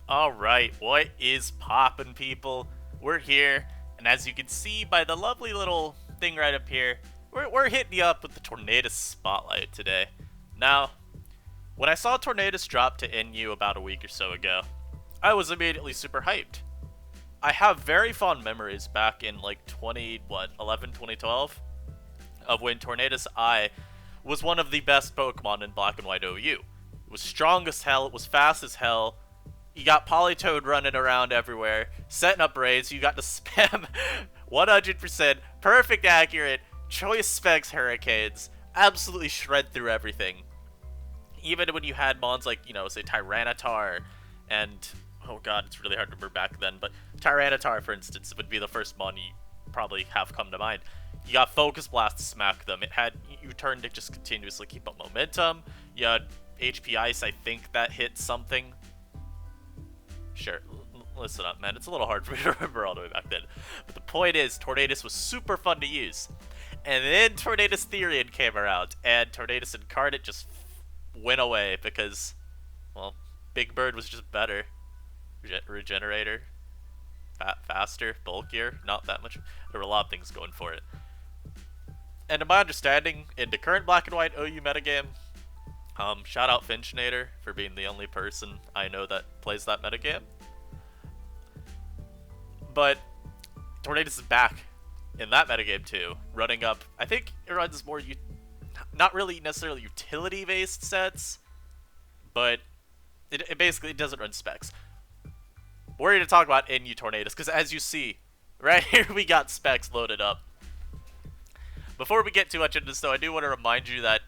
Alright, what is poppin', people? We're here, and as you can see by the lovely little thing right up here, we're hitting you up with the Tornadus Spotlight today. Now, when I saw Tornadus drop to GEN5OU about a week or so ago, I was immediately super hyped. I have very fond memories back in like 2012, of when Tornadus I was one of the best Pokemon in Black and White OU. It was strong as hell, it was fast as hell. You got Politoed running around everywhere, setting up raids, you got to spam 100% perfect accurate, choice specs hurricanes, absolutely shred through everything. Even when you had mons like, say Tyranitar and, oh god, it's really hard to remember back then, but Tyranitar, for instance, would be the first mon you probably have come to mind. You got Focus Blast to smack them. It had U-turn to just continuously keep up momentum. You had HP Ice, I think that hit something. Sure, listen up, man. It's a little hard for me to remember all the way back then. But the point is, Tornadus was super fun to use. And then Tornadus Therian came around, and Tornadus Incarnate just went away because, well, Big Bird was just better. Regenerator. Faster, bulkier, not that much. There were a lot of things going for it. And in my understanding, in the current Black and White OU metagame, shout out Finchinator for being the only person I know that plays that metagame. But Tornadus is back in that metagame too, running up. I think it runs more, not really necessarily utility-based sets, but it basically doesn't run specs. We're here to talk about GEN5OU Tornadus, because as you see, right here we got specs loaded up. Before we get too much into this though, I do want to remind you that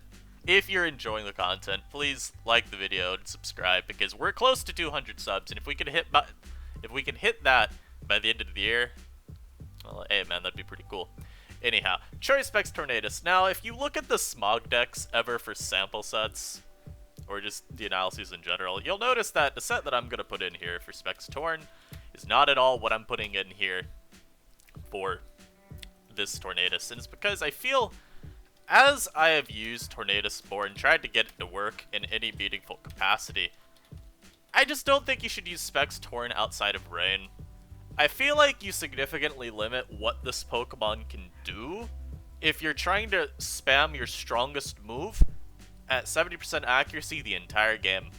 if you're enjoying the content, please like the video and subscribe, because we're close to 200 subs, and if we can hit that by the end of the year, well, hey man, that'd be pretty cool. Anyhow, Choice Specs Tornadus. Now, if you look at the Smog decks ever for sample sets, or just the analyses in general, you'll notice that the set that I'm gonna put in here for Specs Torn is not at all what I'm putting in here for this Tornadus, and it's because I feel, as I have used Tornadus more and tried to get it to work in any meaningful capacity, I just don't think you should use Specs Torn outside of Rain. I feel like you significantly limit what this Pokemon can do if you're trying to spam your strongest move at 70% accuracy the entire game.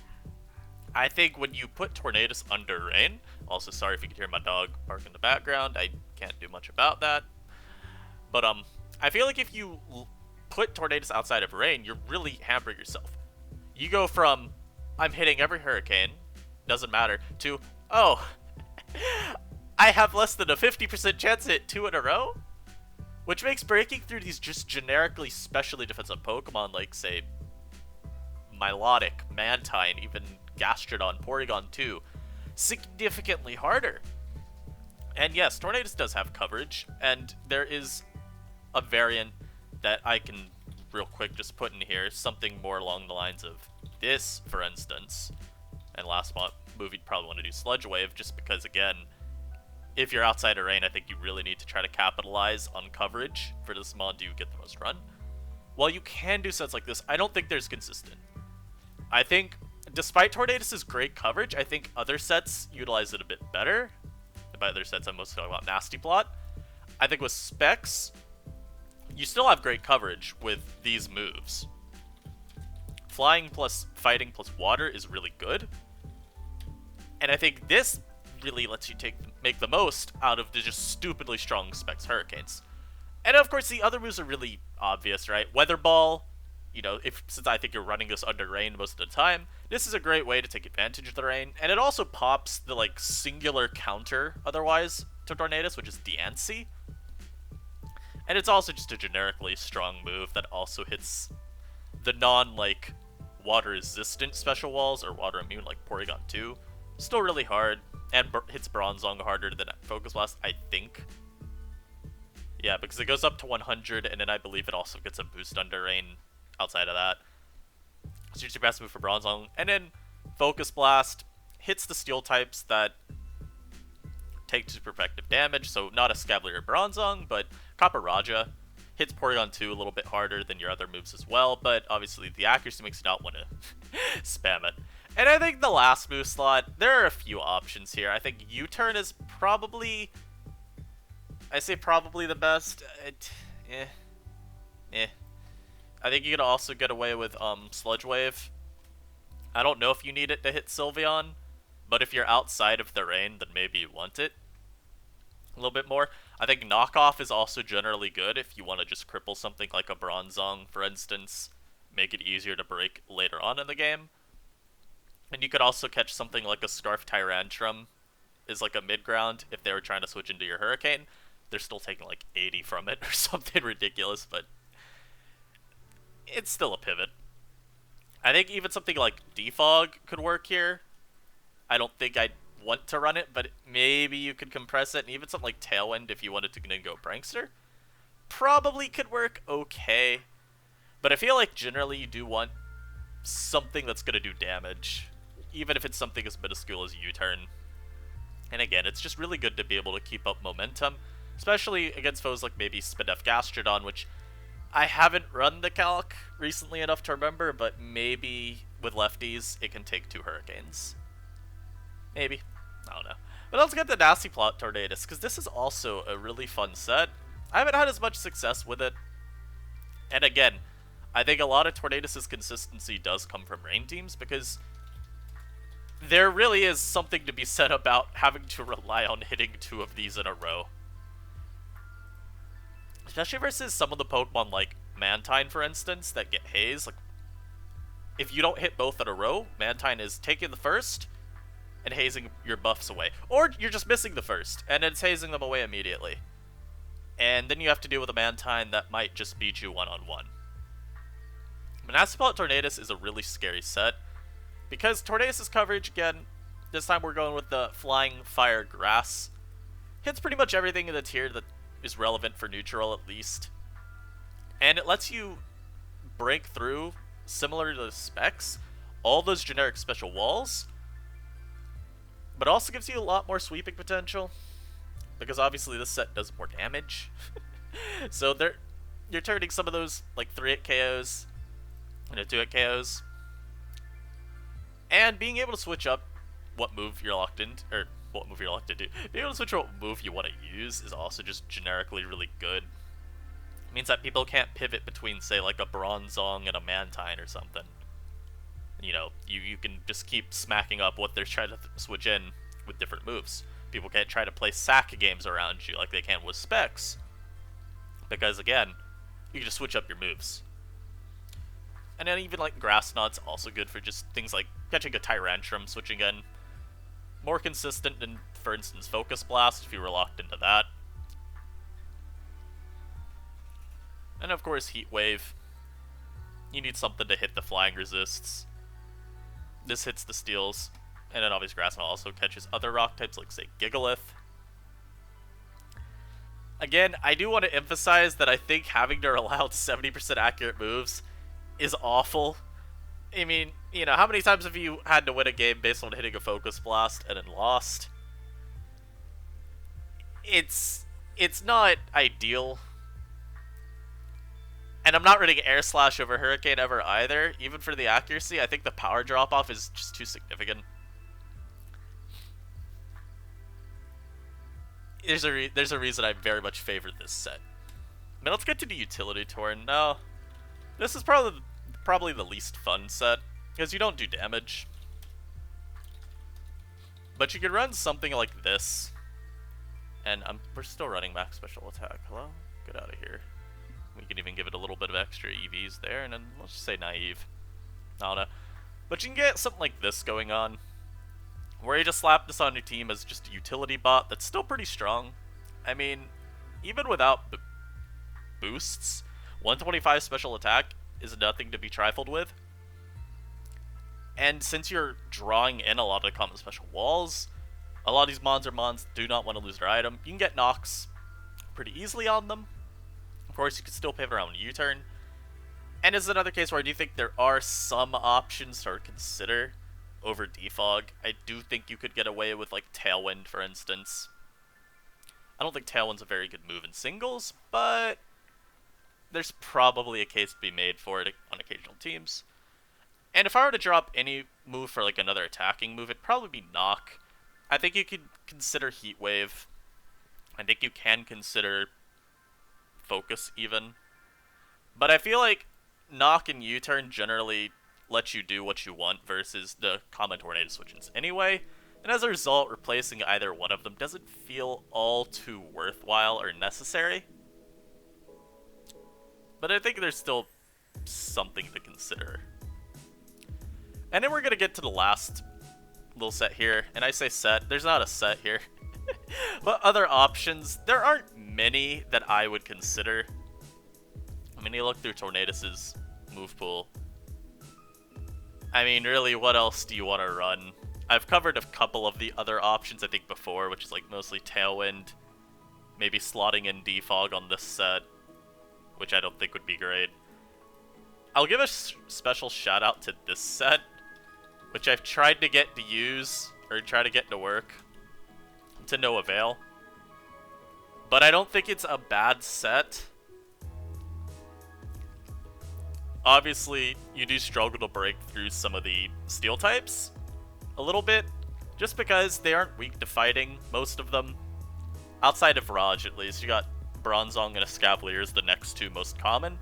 I think when you put Tornadus under Rain, also sorry if you can hear my dog bark in the background, I can't do much about that, but I feel like if you put Tornadus outside of Rain, you're really hampering yourself. You go from, I'm hitting every Hurricane, doesn't matter, to, oh, I have less than a 50% chance to hit 2 in a row? Which makes breaking through these just generically specially defensive Pokemon like, say, Milotic, Mantine, even Gastrodon, Porygon 2, significantly harder. And yes, Tornadus does have coverage, and there is a variant that I can real quick just put in here, something more along the lines of this, for instance. And last move you'd probably want to do Sludge Wave, just because, again, if you're outside of Rain, I think you really need to try to capitalize on coverage for this mon to get the most run. While you can do sets like this, I don't think there's consistent. I think, despite Tornadus' great coverage, I think other sets utilize it a bit better. And by other sets, I'm mostly talking about Nasty Plot. I think with Specs, you still have great coverage with these moves. Flying plus fighting plus water is really good. And I think this really lets you make the most out of the just stupidly strong Specs Hurricanes. And of course, the other moves are really obvious, right? Weather Ball, since I think you're running this under Rain most of the time, this is a great way to take advantage of the Rain. And it also pops the, singular counter otherwise to Tornadus, which is Diancie. And it's also just a generically strong move that also hits the water-resistant special walls, or water-immune, like Porygon 2. Still really hard, and hits Bronzong harder than Focus Blast, I think. Yeah, because it goes up to 100, and then I believe it also gets a boost under Rain outside of that. So it's your best move for Bronzong. And then Focus Blast hits the Steel types that take super effective damage, so not a Scavalier or Bronzong, but Copper Raja hits Porygon 2 a little bit harder than your other moves as well, but obviously the accuracy makes you not want to spam it. And I think the last move slot, there are a few options here. I think U-turn is probably, I say probably the best. Eh, eh. I think you could also get away with Sludge Wave. I don't know if you need it to hit Sylveon, but if you're outside of the rain, then maybe you want it a little bit more. I think Knockoff is also generally good if you want to just cripple something like a Bronzong, for instance, make it easier to break later on in the game. And you could also catch something like a Scarf Tyrantrum is like a mid-ground if they were trying to switch into your Hurricane. They're still taking like 80 from it or something ridiculous, but it's still a pivot. I think even something like Defog could work here. I don't think I'd want to run it, but maybe you could compress it, and even something like Tailwind if you wanted to go Prankster probably could work okay. But I feel like generally you do want something that's going to do damage, even if it's something as minuscule as U-turn. And again, it's just really good to be able to keep up momentum, especially against foes like maybe Spadef Gastrodon, which I haven't run the calc recently enough to remember, but maybe with lefties it can take 2 Hurricanes. Maybe. I don't know. But let's get the Nasty Plot Tornadus, because this is also a really fun set. I haven't had as much success with it. And again, I think a lot of Tornadus' consistency does come from rain teams, because there really is something to be said about having to rely on hitting 2 of these in a row. Especially versus some of the Pokemon like Mantine, for instance, that get Haze. Like, if you don't hit both in a row, Mantine is taking the first and hazing your buffs away. Or you're just missing the first, and it's hazing them away immediately. And then you have to deal with a Mantine that might just beat you one-on-one. Nasty Plot Tornadus is a really scary set, because Tornadus' coverage, again, this time we're going with the Flying Fire Grass. Hits pretty much everything in the tier that is relevant for neutral, at least. And it lets you break through, similar to the specs, all those generic special walls, but also gives you a lot more sweeping potential, because obviously this set does more damage. So you're turning some of those like 3-hit KOs into 2-hit KOs, and being able to switch up what move you're locked into, or what move you're locked into, being able to switch what move you want to use is also just generically really good. It means that people can't pivot between, say, like a Bronzong and a Mantine or something. You know, you can just keep smacking up what they're trying to switch in with different moves. People can't try to play sack games around you like they can with specs, because again, you can just switch up your moves. And then even like Grass Knot's also good for just things like catching a Tyrantrum, switching in. More consistent than, for instance, Focus Blast if you were locked into that. And of course, Heat Wave. You need something to hit the flying resists. This hits the steals. And then obviously Grass Knot also catches other rock types like, say, Gigalith. Again, I do want to emphasize that I think having to rely on 70% accurate moves is awful. I mean, you know, how many times have you had to win a game based on hitting a Focus Blast and then lost? It's not ideal. And I'm not running Air Slash over Hurricane ever either, even for the accuracy. I think the power drop-off is just too significant. There's a reason I very much favor this set. Now let's get to the Utility Torn. Now, this is probably the least fun set, because you don't do damage. But you could run something like this. And we're still running max special attack. Hello? Get out of here. We can even give it a little bit of extra EVs there, and then let's just say naive. I don't know. But you can get something like this going on, where you just slap this on your team as just a utility bot that's still pretty strong. I mean, even without boosts, 125 special attack is nothing to be trifled with. And since you're drawing in a lot of the common special walls, a lot of these mons do not want to lose their item. You can get knocks pretty easily on them. Of course, you can still pivot around a U-turn. And this is another case where I do think there are some options to consider over Defog. I do think you could get away with, like, Tailwind, for instance. I don't think Tailwind's a very good move in singles, but there's probably a case to be made for it on occasional teams. And if I were to drop any move for like another attacking move, it'd probably be Knock. I think you could consider Heat Wave. I think you can consider Focus even. But I feel like Knock and U-Turn generally let you do what you want versus the common Tornado switches anyway. And as a result, replacing either one of them doesn't feel all too worthwhile or necessary. But I think there's still something to consider. And then we're going to get to the last little set here. And I say set, there's not a set here. But other options, there aren't many that I would consider. I mean, you look through Tornadus' move pool. I mean, really, what else do you want to run? I've covered a couple of the other options, I think, before, which is like mostly Tailwind. Maybe slotting in Defog on this set, which I don't think would be great. I'll give a special shout out to this set, which I've tried to get to use, or try to get to work, to no avail. But I don't think it's a bad set. Obviously, you do struggle to break through some of the steel types a little bit, just because they aren't weak to fighting, most of them. Outside of Raj, at least, you got Bronzong and Escavalier is the next two most common,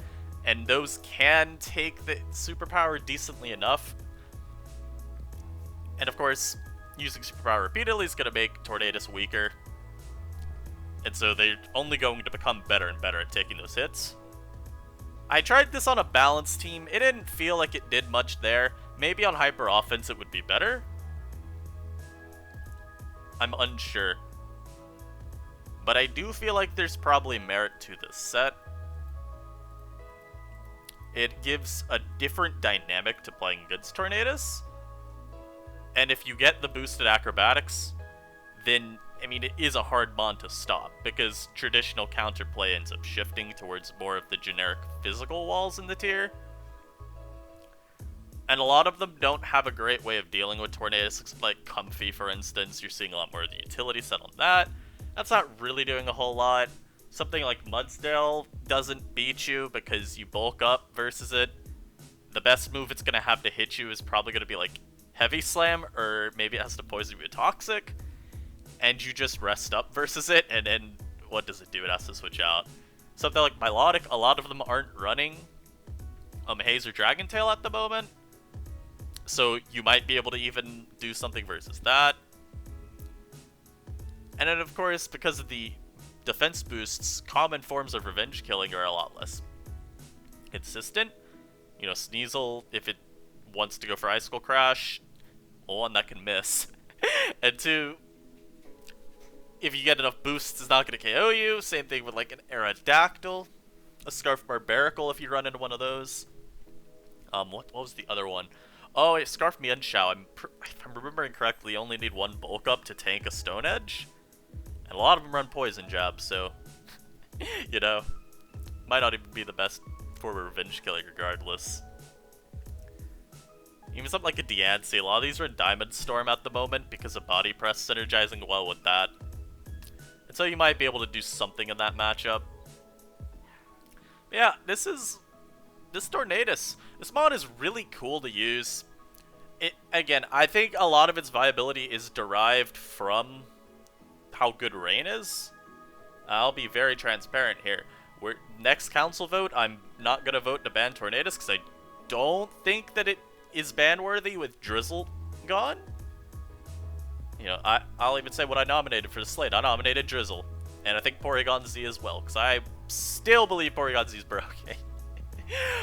and those can take the superpower decently enough. And of course, using superpower repeatedly is going to make Tornadus weaker, and so they're only going to become better and better at taking those hits. I tried this on a balanced team. It didn't feel like it did much there. Maybe on hyper offense it would be better. I'm unsure. But I do feel like there's probably merit to this set. It gives a different dynamic to playing against Tornadus. And if you get the boosted acrobatics, then, I mean, it is a hard mon to stop, because traditional counterplay ends up shifting towards more of the generic physical walls in the tier. And a lot of them don't have a great way of dealing with Tornadus, like Comfy, for instance. You're seeing a lot more of the utility set on that. That's not really doing a whole lot. Something like Mudsdale doesn't beat you because you bulk up versus it. The best move it's going to have to hit you is probably going to be like Heavy Slam, or maybe it has to poison you with Toxic. And you just rest up versus it, and then what does it do? It has to switch out. Something like Milotic, a lot of them aren't running Haze or Dragon Tail at the moment. So you might be able to even do something versus that. And then of course, because of the defense boosts, common forms of revenge killing are a lot less consistent. You know, Sneasel, if it wants to go for Icicle Crash, well, one, that can miss. And two, if you get enough boosts, it's not going to KO you. Same thing with like an Aerodactyl, a Scarf Barbaracle if you run into one of those. What was the other one? Oh, a Scarf Mienshao. If I'm remembering correctly, you only need one bulk up to tank a Stone Edge. And a lot of them run Poison Jab, so, you know, might not even be the best for revenge killing regardless. Even something like a Diancie, a lot of these run Diamond Storm at the moment because of Body Press synergizing well with that. And so you might be able to do something in that matchup. Yeah, this Tornadus. This mod is really cool to use. Again, I think a lot of its viability is derived from how good Rain is. I'll be very transparent here. Next council vote, I'm not going to vote to ban Tornadus because I don't think that it is ban-worthy with Drizzle gone. You know, I'll even say what I nominated for the slate. I nominated Drizzle. And I think Porygon Z as well, because I still believe Porygon Z is broken.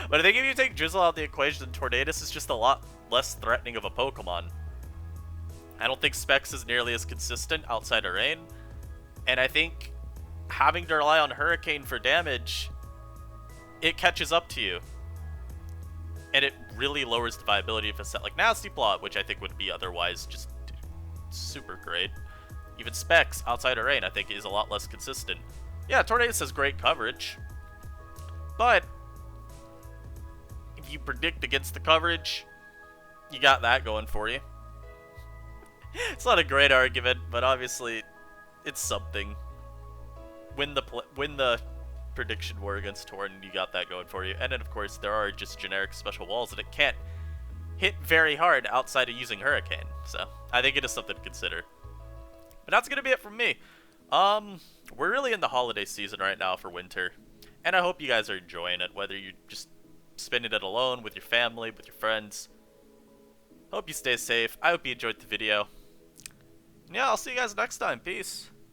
But I think if you take Drizzle out of the equation, then Tornadus is just a lot less threatening of a Pokemon. I don't think Specs is nearly as consistent outside of Rain. And I think having to rely on Hurricane for damage, it catches up to you. And it really lowers the viability of a set like Nasty Plot, which I think would be otherwise just super great. Even Specs outside of Rain, I think, is a lot less consistent. Yeah, Tornadus has great coverage. But if you predict against the coverage, you got that going for you. It's not a great argument, but obviously it's something. Win the prediction war against Torn, you got that going for you. And then of course there are just generic special walls that it can't hit very hard outside of using Hurricane. So I think it is something to consider. But that's gonna be it from me. We're really in the holiday season right now for winter, and I hope you guys are enjoying it, whether you're just spending it alone, with your family, with your friends. Hope you stay safe. I hope you enjoyed the video. Yeah, I'll see you guys next time. Peace.